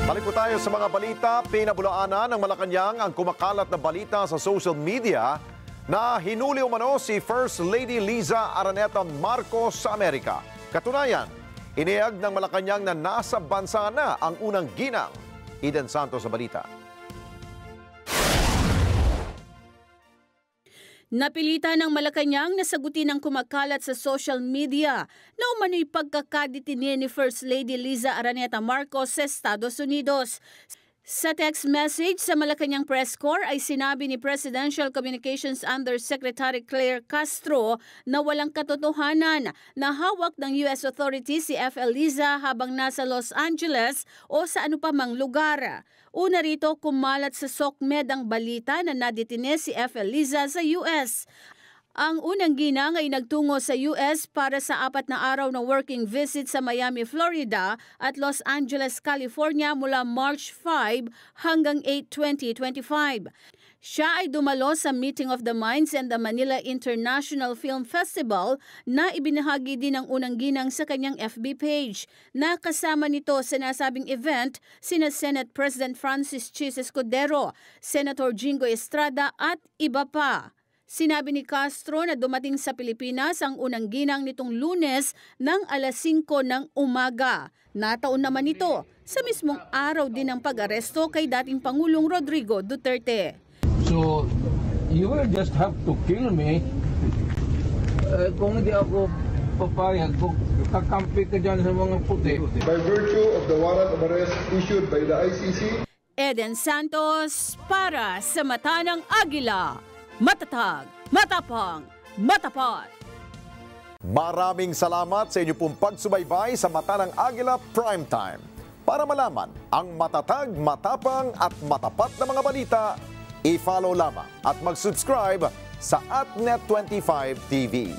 Balik po tayo sa mga balita. Pinabulaanan ng Malacanang ang kumakalat na balita sa social media na hinuli umano si First Lady Liza Araneta Marcos sa Amerika. Katunayan, inihag ng Malacanang na nasa bansa na ang unang ginang. Eden Santos sa balita. Napilitan ng Malacanang na sagutin ang kumakalat sa social media na umano'y pagkakadetine ni First Lady Liza Araneta Marcos sa Estados Unidos. Sa text message sa Malacanang Press Corps ay sinabi ni Presidential Communications Undersecretary Claire Castro na walang katotohanan na hawak ng US authorities si FL Liza habang nasa Los Angeles o sa ano pa mang lugar. Una rito, kumalat sa SOCMED ang balita na nadetine si FL Liza sa US. Ang unang ginang ay nagtungo sa US para sa 4 na araw na working visit sa Miami, Florida at Los Angeles, California mula March 5 hanggang 8, 2025. Siya ay dumalo sa Meeting of the Minds and the Manila International Film Festival na ibinahagi din ng unang ginang sa kanyang FB page. Nakasama nito sa nasabing event sina Senate President Francis Chis Escudero, Senator Jingo Estrada at iba pa. Sinabi ni Castro na dumating sa Pilipinas ang unang ginang nitong Lunes ng alas 5 ng umaga. Nataon naman ito sa mismong araw din ng pag-aresto kay dating Pangulong Rodrigo Duterte. So, you will just have to kill me. Kung hindi ako papayag, kung kakampi ka dyan sa mga puti. By virtue of the warrant of arrest issued by the ICC. Eden Santos para sa Mata ng Agila. Matatag, matapang, matapat. Maraming salamat sa inyo pong pagsubaybay sa Mata ng Agila Primetime. Para malaman ang matatag, matapang at matapat na mga balita, i-follow lamang at mag-subscribe sa AtNet25 TV.